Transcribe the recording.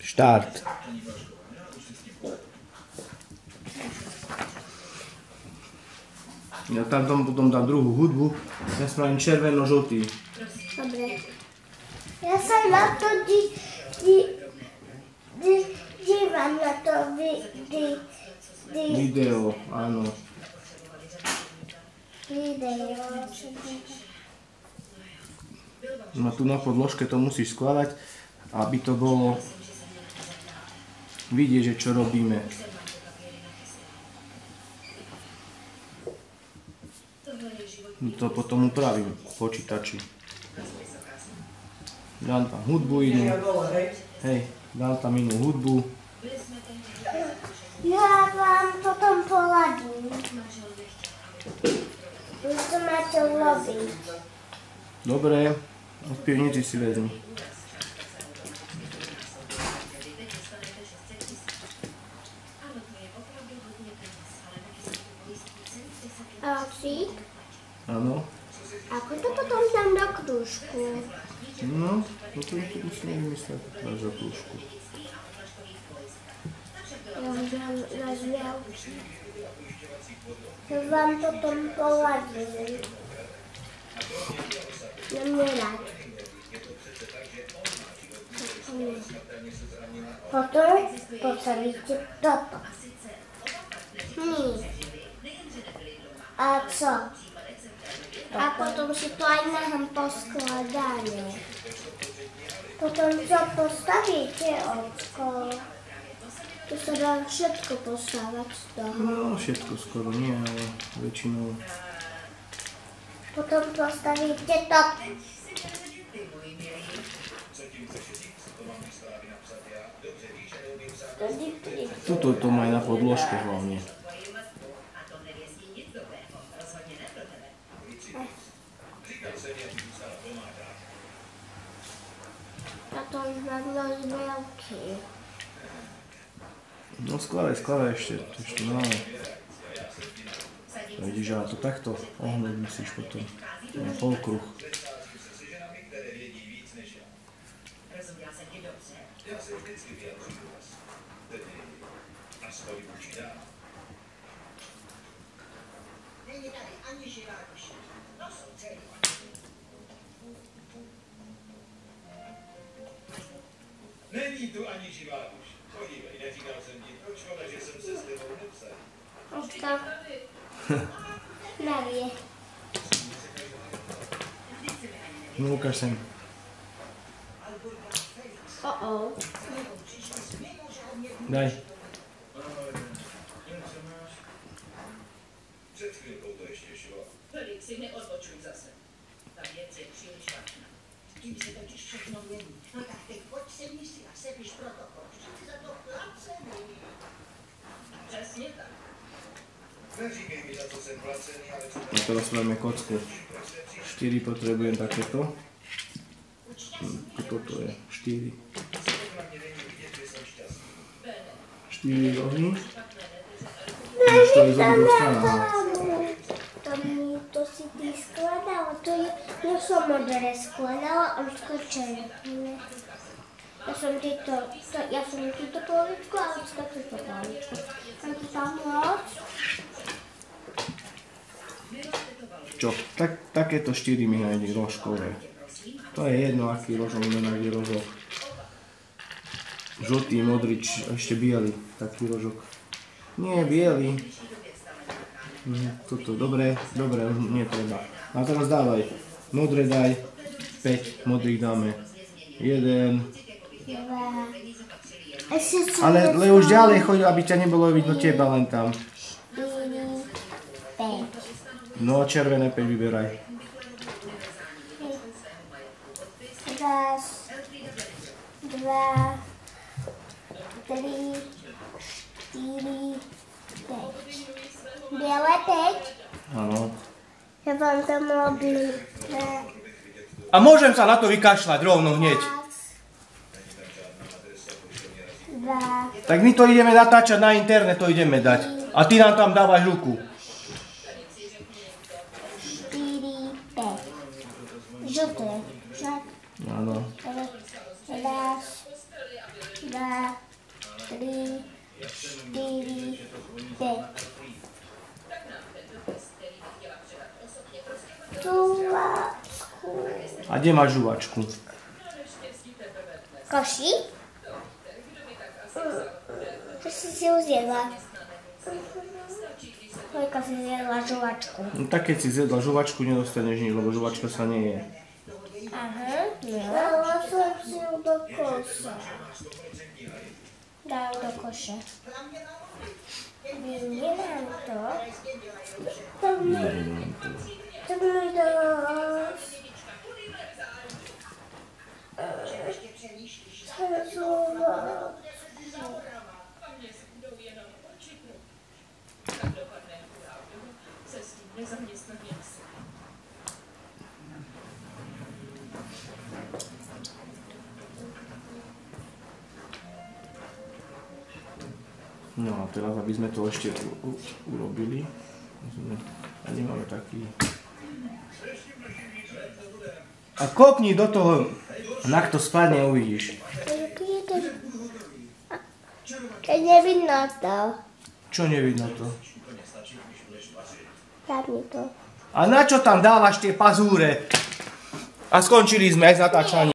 Štart. Ja tam potom dám druhú hudbu. Ja spravím červeno-žltý. Dobre. Ja sa na to dívam na to video, áno. Video. No tu na podložke to musíš skladať, aby to bolo vidieť, že čo robíme. To potom upravím v počítači. Dám tam hudbu inú. Hej, dám tam inú hudbu. Ja vám potom poladím. Už to máte urobiť. Dobre, od pivnici si vezmi. Alcík? Áno. Ako to potom dám do krúžku? No, potom to musíme vymysleť až do krúžku. Ja už mám na zvielky. To vám potom poladím. Ja nerad. Potom postavíte toto. A co? A potom si to aj nahám poskladáme. Potom čo postavíte, ocko? Tu sa dá všetko postávať z toho. No, všetko skoro nie, ale väčšinou. Potom postavíte to. Toto to má aj na podložke hlavne. Toto už mám dosť veľký. No skladaj ešte máme. Vidíš, ale to takto ohnúť musíš potom na polkruh. Není tu ani živá duš. Podívej, neříkal jsem ti, proč škoda, že jsem se s tebou nepsal. Ocko. Nevie. No ukáž sem. Daj. Před chvíľkou to ještě šlo. Felix, si neodbočuj zase. Ta věc je příliš vážná. Tím se totiž všechno mění. No tak teď pojď sem si a sepiš protokol. Vždyť za to placený. Přesně tak. Neříkej mi, za co jsem placený, ale co... No teraz spravíme kocku. 4 potrebujem takéto. Toto je 4. 4 rohy. Už to je zodostaná. To si ty skladala, ja som modré skladala, Ocko červené. Ja som túto poličku a Ocko túto poličku. Mám tu tam moc. Čo? Takéto 4 mi nájde rožkové. To je jedno, aký rožok mi nájde rožok. Žltý, modrý, ešte biely, taký rožok. Nie, biely. Toto, dobre, nie treba. A teraz dávaj. Modré daj, 5, modrých dáme. 1. Ale už ďalej choď, aby ťa nebolo vidno teba len tam. 5. No a červené 5 vyberaj. 1, 2, 3, 4, 5. Biele 5? Áno. Ja vám to modlím. A môžem sa na to vykašľať rovno hneď. 2. Tak my to ideme natáčať na internet, to ideme dať. A ty nám tam dávaš ruku. 4, 5. Žlté. Však. Áno. Raz, 3, 4, 5. Žuvačku. A kde máš žuvačku? Koši? To si uzjedla. Koľko si zjedla žuvačku? No tak keď si zjedla žuvačku, nedostaneš nič, lebo žuvačka sa nie je. Aha, dala som si ju do koša. Daj do koša. Vymieram to. Tak mi dáš. No a teraz, aby sme to ešte urobili, a nemáme taký... A kopni do toho, na kto spadne, uvidíš. Keď nevidno to. Čo nevidno to? Zapni to. A na čo tam dávaš tie pazúre? A skončili sme aj s natáčaním.